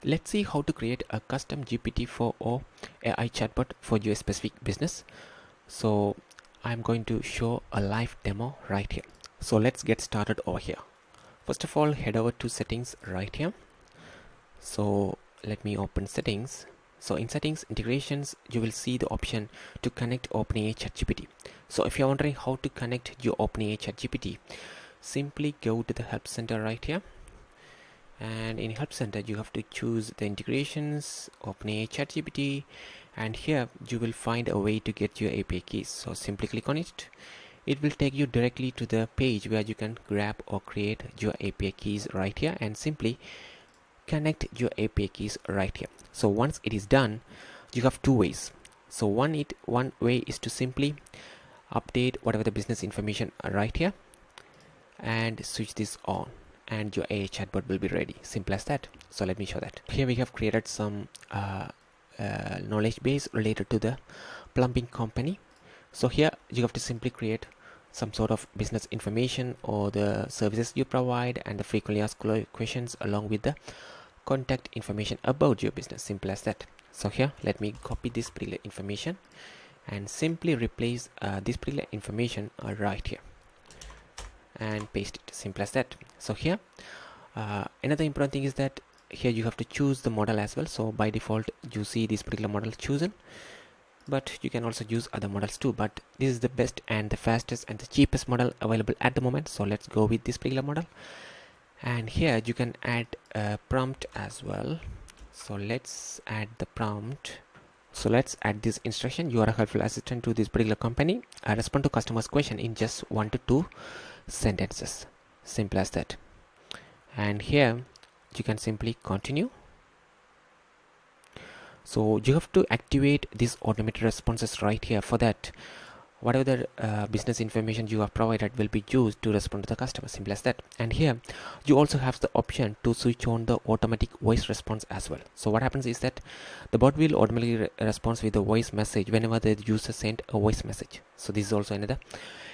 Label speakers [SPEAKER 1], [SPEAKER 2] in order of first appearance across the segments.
[SPEAKER 1] Let's see how to create a custom GPT-4o AI chatbot for your specific business. So I'm going to show a live demo right here. So let's get started over here. First of all, head over to settings right here. So let me open settings. So in settings integrations, you will see the option to connect OpenAI ChatGPT. So if you're wondering how to connect your OpenAI ChatGPT, simply go to the help center right here. And in help center you have to choose the integrations, OpenAI ChatGPT, and here you will find a way to get your API keys. So simply click on it. It will take you directly to the page where you can grab or create your API keys right here and simply connect your API keys right here. So once it is done, you have two ways. So one way is to simply update whatever the business information right here and switch this on, and your AI chatbot will be ready. Simple as that. So let me show that. Here we have created some knowledge base related to the plumbing company. So here you have to simply create some sort of business information or the services you provide and the frequently asked questions along with the contact information about your business. Simple as that. So here let me copy this particular information and simply replace this particular information right here and paste it. Simple as that. So here another important thing is that here you have to choose the model as well. So by default you see this particular model chosen, but you can also use other models too, but this is the best and the fastest and the cheapest model available at the moment. So let's go with this particular model, and here you can add a prompt as well. So let's add the prompt. So let's add this instruction: you are a helpful assistant to this particular company. I respond to customers' question in just 1 to 2 sentences. Simple as that. And here you can simply continue. So you have to activate these automated responses right here. For that, whatever the business information you have provided will be used to respond to the customer. Simple as that. And here you also have the option to switch on the automatic voice response as well. So what happens is that the bot will automatically respond with a voice message whenever the user sent a voice message. So this is also another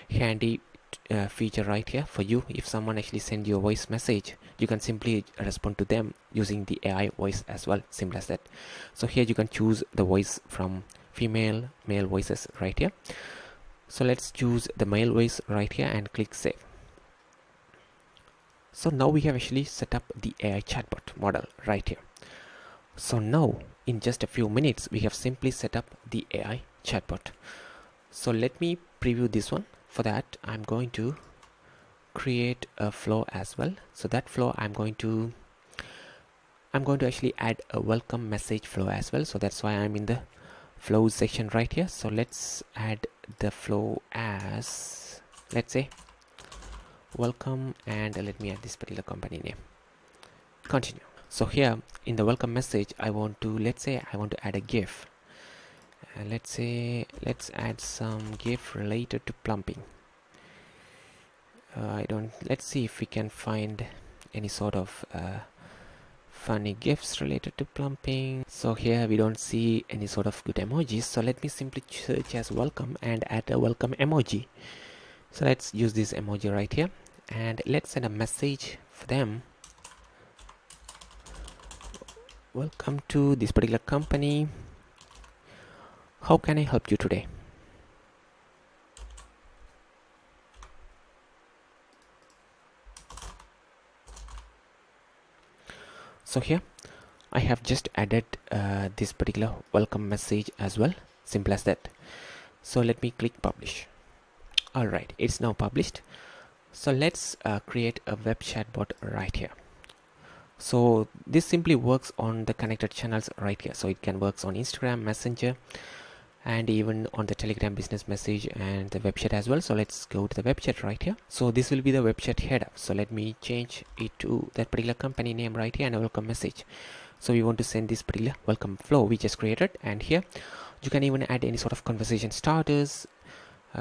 [SPEAKER 1] handy feature right here for you. If someone actually send you a voice message, you can simply respond to them using the AI voice as well. Simple as that. So here you can choose the voice from female, male voices right here. So let's choose the male voice right here and click save. So now we have actually set up the AI chatbot model right here. So now in just a few minutes we have simply set up the AI chatbot. So let me preview this one. For that I'm going to create a flow as well. So that flow I'm going to actually add a welcome message flow as well. So that's why I'm in the flow section right here. So let's add the flow as, let's say, welcome, and let me add this particular company name. Continue. So here in the welcome message I want to, let's say I want to add a GIF. Let's add some GIF related to plumbing. Let's see if we can find any sort of funny GIFs related to plumbing. So here we don't see any sort of good emojis. So let me simply search as welcome and add a welcome emoji. So let's use this emoji right here and let's send a message for them. Welcome to this particular company. How can I help you today? So here I have just added this particular welcome message as well. Simple as that. So let me click publish. Alright, it's now published. So let's create a web chatbot right here. So this simply works on the connected channels right here. So it can work on Instagram, Messenger, and even on the Telegram business message and the web chat as well. So let's go to the web chat right here. So this will be the web chat header. So let me change it to that particular company name right here and a welcome message. So we want to send this particular welcome flow we just created, and here you can even add any sort of conversation starters.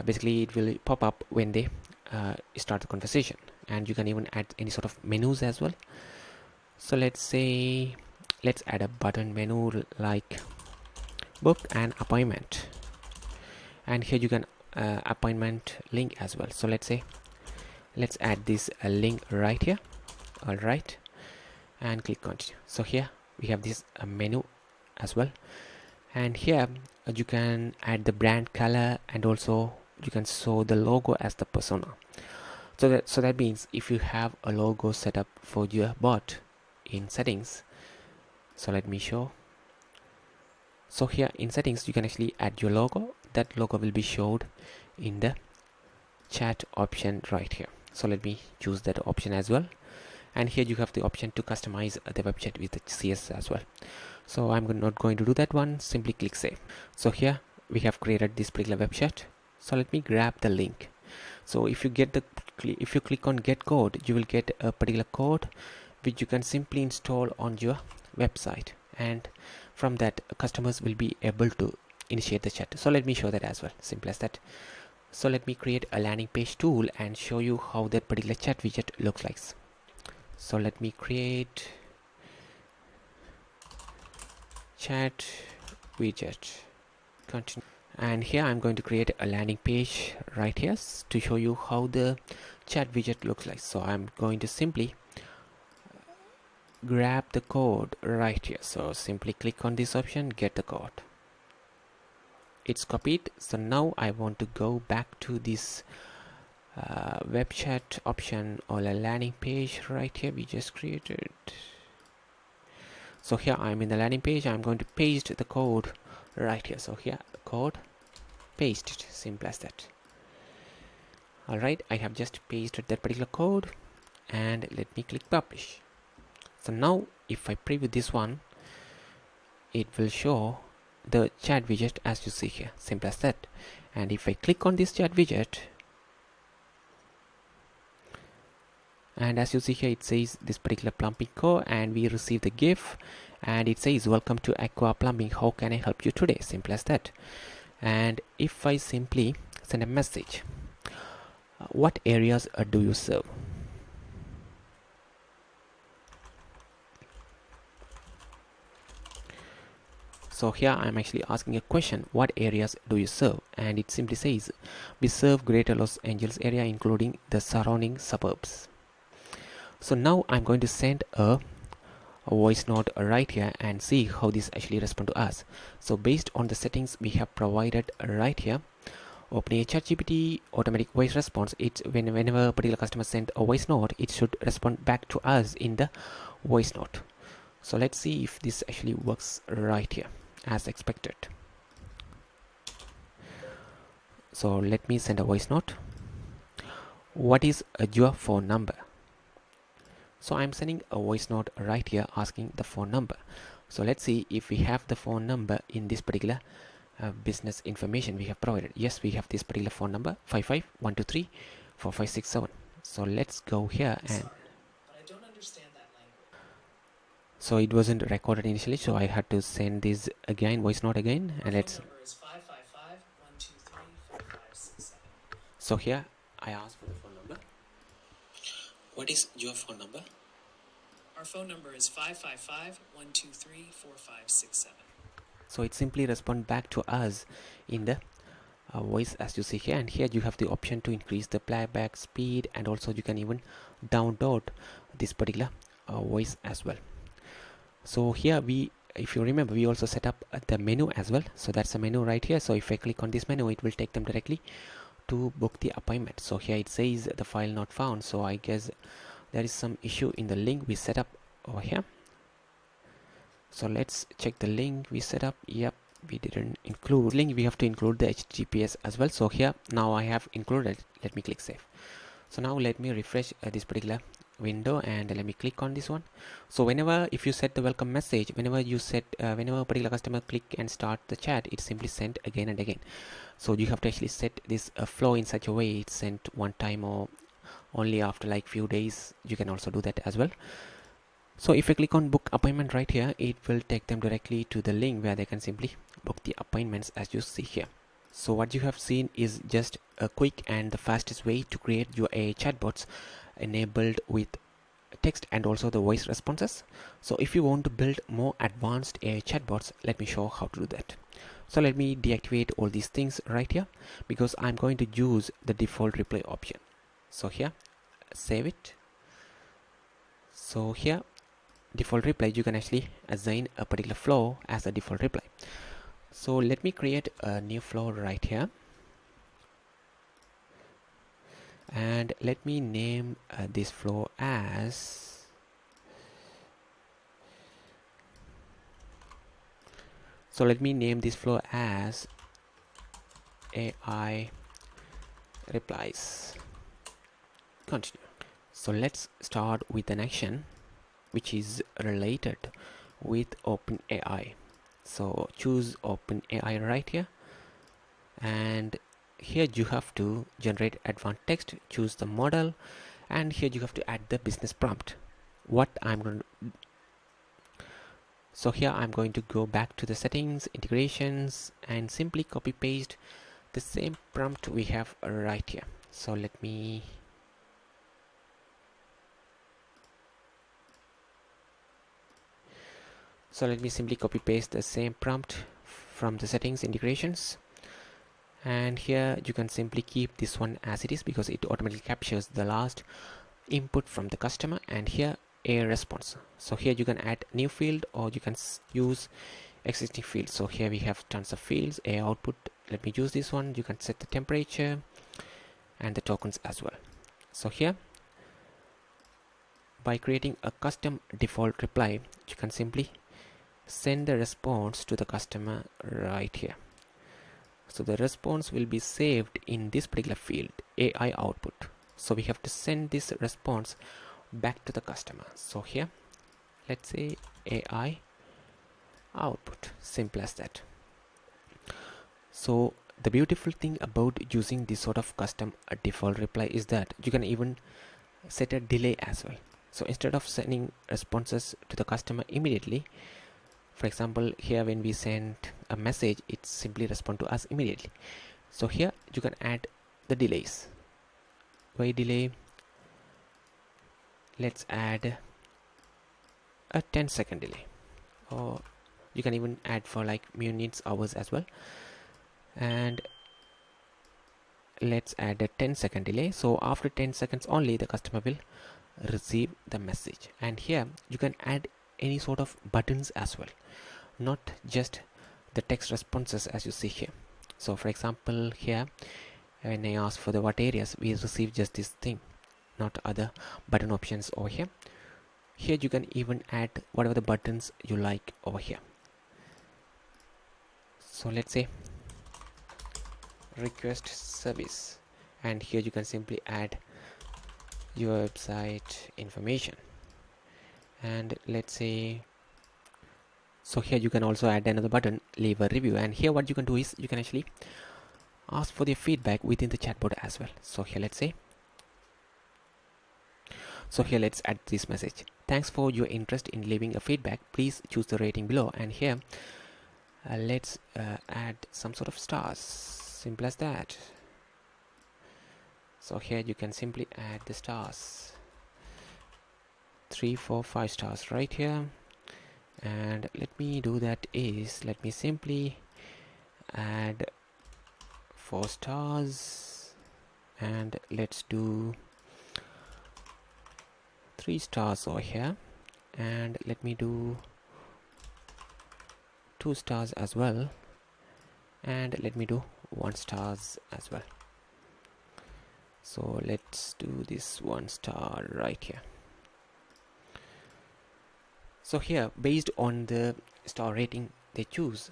[SPEAKER 1] Basically it will pop up when they start the conversation, and you can even add any sort of menus as well. So let's add a button menu like book an appointment, and here you can appointment link as well. So let's add this link right here. All right, and click continue. So here we have this menu as well, and here you can add the brand color, and also you can show the logo as the persona. So that means if you have a logo set up for your bot in settings, so let me show. So here in settings you can actually add your logo. That logo will be showed in the chat option right here. So let me choose that option as well, and here you have the option to customize the web chat with the CSS as well. So I'm not going to do that one. Simply click save. So here we have created this particular web chat. So let me grab the link. So if you click on get code, you will get a particular code which you can simply install on your website, and from that customers will be able to initiate the chat. So let me show that as well. Simple as that. So let me create a landing page tool and show you how that particular chat widget looks like. So let me create chat widget. Continue. And here I'm going to create a landing page right here to show you how the chat widget looks like. So I'm going to simply grab the code right here. So simply click on this option, get the code. It's copied. So now I want to go back to this web chat option or a landing page right here we just created. So here I'm in the landing page. I'm going to paste the code right here. So here the code, paste it. Simple as that. Alright, I have just pasted that particular code, and let me click publish. So now if I preview this one, it will show the chat widget as you see here. Simple as that. And if I click on this chat widget, and as you see here, it says this particular plumbing co, and we receive the GIF, and it says welcome to Aqua Plumbing, how can I help you today? Simple as that. And if I simply send a message, what areas do you serve? So here I'm actually asking a question, what areas do you serve? And it simply says we serve Greater Los Angeles area including the surrounding suburbs. So now I'm going to send a voice note right here and see how this actually responds to us. So based on the settings we have provided right here, opening a ChatGPT automatic voice response, it's whenever a particular customer sends a voice note, it should respond back to us in the voice note. So let's see if this actually works right here as expected. So let me send a voice note. What is your phone number? So I'm sending a voice note right here asking the phone number. So let's see if we have the phone number in this particular business information we have provided. Yes, we have this particular phone number 55-123-4567. So let's go here and
[SPEAKER 2] sorry, but I don't understand that language.
[SPEAKER 1] So it wasn't recorded initially, so I had to send this again, voice note again, and let's.
[SPEAKER 2] Phone number is 555-123-4567.
[SPEAKER 1] So here I ask for the phone number. What is your phone number?
[SPEAKER 2] Our phone number is 555-123-4567.
[SPEAKER 1] So it simply responds back to us in the voice as you see here, and here you have the option to increase the playback speed, and also you can even download this particular voice as well. So here if you remember, we also set up the menu as well. So that's a menu right here. So if I click on this menu, it will take them directly to book the appointment. So here it says the file not found, so I guess there is some issue in the link we set up over here. So let's check the link we set up. Yep, we didn't include link. We have to include the HTTPS as well. So here now I have included. Let me click save. So now let me refresh this particular window, and let me click on this one. So whenever if you set the welcome message, whenever you set whenever a particular customer click and start the chat, it's simply sent again and again. So you have to actually set this flow in such a way it's sent one time or only after like few days. You can also do that as well. So if I click on book appointment right here, it will take them directly to the link where they can simply book the appointments as you see here. So what you have seen is just a quick and the fastest way to create your AI chatbots enabled with text and also the voice responses. So if you want to build more advanced AI chatbots, let me show how to do that. So let me deactivate all these things right here because I'm going to use the default reply option. So here, save it. So here default reply, you can actually assign a particular flow as a default reply. So let me create a new flow right here, and let me name this flow as AI replies. Continue. So let's start with an action which is related with OpenAI. So choose OpenAI right here, and here you have to generate advanced text, choose the model, and here you have to add the business prompt. So here I'm going to go back to the settings, integrations, and simply copy paste the same prompt we have right here. So let me simply copy paste the same prompt from the settings, integrations, and here you can simply keep this one as it is because it automatically captures the last input from the customer, and here a response. So here you can add new field or you can use existing fields. So here we have tons of fields. A output, let me use this one. You can set the temperature and the tokens as well. So here, by creating a custom default reply, you can simply send the response to the customer right here. So the response will be saved in this particular field, AI output. So we have to send this response back to the customer. So here, let's say AI output, simple as that. So the beautiful thing about using this sort of custom default reply is that you can even set a delay as well. So instead of sending responses to the customer immediately, for example, here when we send a message, it simply responds to us immediately. So here you can add the delays. Why delay? Let's add a 10-second delay, or you can even add for like minutes, hours as well. And let's add a 10-second delay. So after 10 seconds only, the customer will receive the message. And here you can add any sort of buttons as well, not just the text responses as you see here. So for example, here when I ask for the what areas, we receive just this thing, not other button options over here. Here you can even add whatever the buttons you like over here. So let's say request service, and here you can simply add your website information. And let's say, so here you can also add another button, leave a review. And here what you can do is you can actually ask for the feedback within the chatbot as well. So here let's add this message: thanks for your interest in leaving a feedback, please choose the rating below. And here let's add some sort of stars, simple as that. So here you can simply add the stars, 3, 4, 5 stars right here. And let me do that is, let me simply add 4 stars, and let's do 3 stars over here, and let me do 2 stars as well, and let me do 1 stars as well. So let's do this 1 star right here. So here, based on the star rating they choose,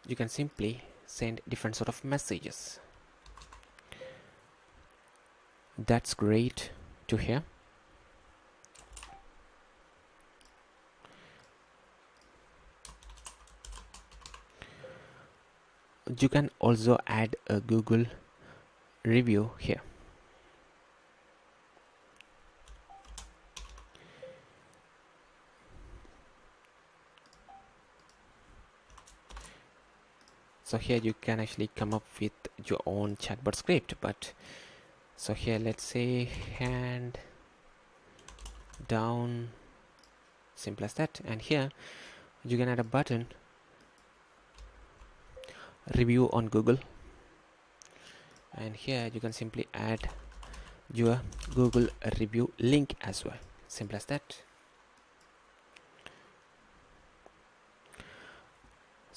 [SPEAKER 1] you can simply send different sort of messages. That's great to hear. You can also add a Google review here. So here you can actually come up with your own chatbot script, but so here let's say hand down, simple as that. And here you can add a button, review on Google, and here you can simply add your Google review link as well, simple as that.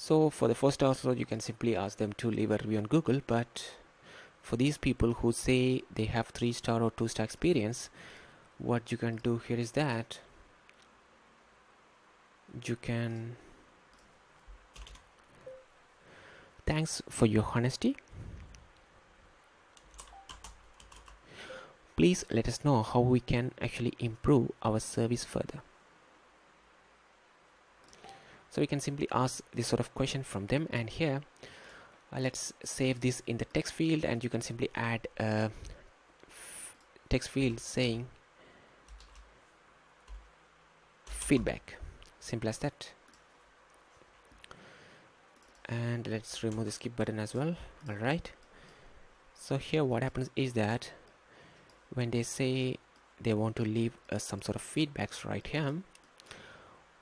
[SPEAKER 1] So for the 4 star, so you can simply ask them to leave a review on Google, but for these people who say they have 3 star or 2 star experience, what you can do here is that you can, thanks for your honesty, please let us know how we can actually improve our service further. So we can simply ask this sort of question from them, and here let's save this in the text field, and you can simply add a text field saying feedback, simple as that. And let's remove the skip button as well. All right, so here what happens is that when they say they want to leave some sort of feedbacks right here,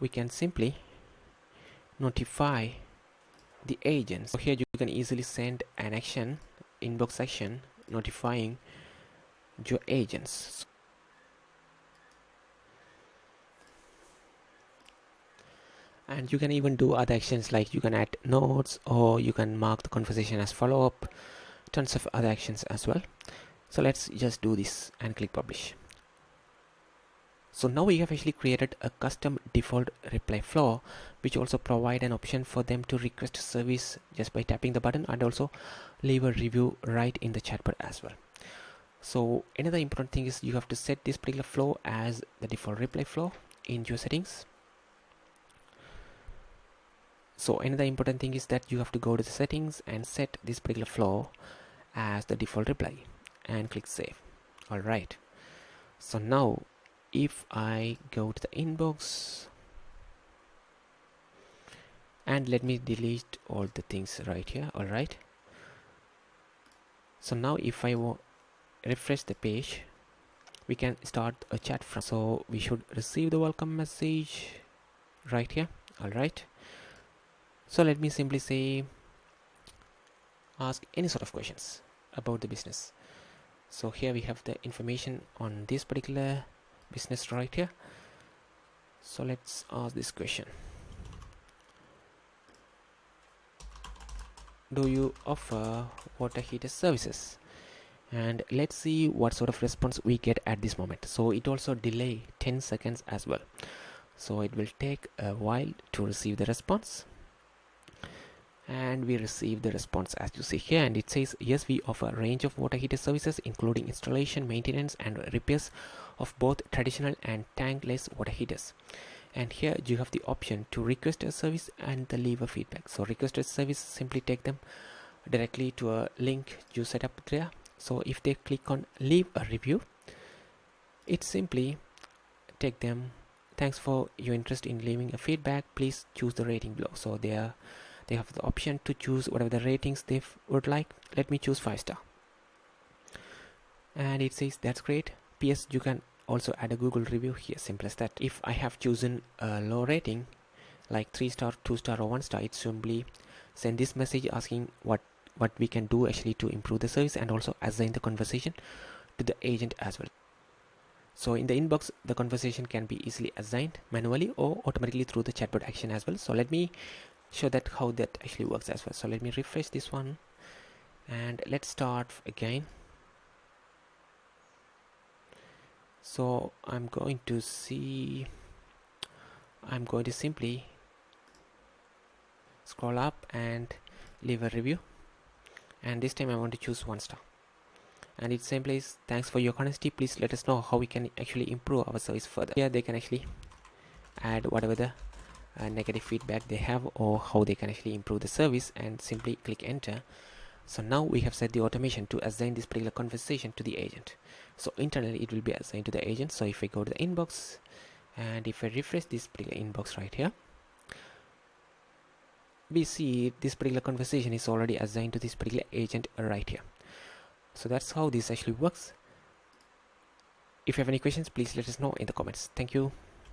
[SPEAKER 1] we can simply notify the agents. So here you can easily send an action inbox action notifying your agents. And you can even do other actions, like you can add notes, or you can mark the conversation as follow-up, tons of other actions as well. So let's just do this and click publish. So now we have actually created a custom default reply flow, which also provide an option for them to request service just by tapping the button, and also leave a review right in the chatbot as well. So another important thing is you have to set this particular flow as the default reply flow in your settings. So another important thing is that you have to go to the settings and set this particular flow as the default reply and click save. All right, so now if I go to the inbox, and let me delete all the things right here. All right, so now if I refresh the page, we can start a chat from, so we should receive the welcome message right here. All right, so let me simply say ask any sort of questions about the business. So here we have the information on this particular business right here. So let's ask this question: do you offer water heater services? And let's see what sort of response we get at this moment. So it also delay 10 seconds as well, so it will take a while to receive the response. And we receive the response as you see here, and it says yes, we offer a range of water heater services including installation, maintenance and repairs of both traditional and tankless water heaters. And here you have the option to request a service and the leave a feedback. So request a service, simply take them directly to a link you set up there. So if they click on leave a review, it simply take them, thanks for your interest in leaving a feedback, please choose the rating below. So they have the option to choose whatever the ratings they would like. Let me choose 5-star, and it says that's great. PS, you can also add a Google review here, simple as that. If I have chosen a low rating like 3-star, 2-star or 1-star, it simply send this message asking what we can do actually to improve the service, and also assign the conversation to the agent as well. So in the inbox, the conversation can be easily assigned manually or automatically through the chatbot action as well. So let me show that how that actually works as well. So let me refresh this one, and let's start again. So I'm going to simply scroll up and leave a review, and this time I want to choose 1-star, and it simply says thanks for your honesty, please let us know how we can actually improve our service further. Here they can actually add whatever the negative feedback they have, or how they can actually improve the service, and simply click enter. So now we have set the automation to assign this particular conversation to the agent. So internally it will be assigned to the agent. So if I go to the inbox, and if I refresh this particular inbox right here, we see this particular conversation is already assigned to this particular agent right here. So that's how this actually works. If you have any questions, please let us know in the comments. Thank you.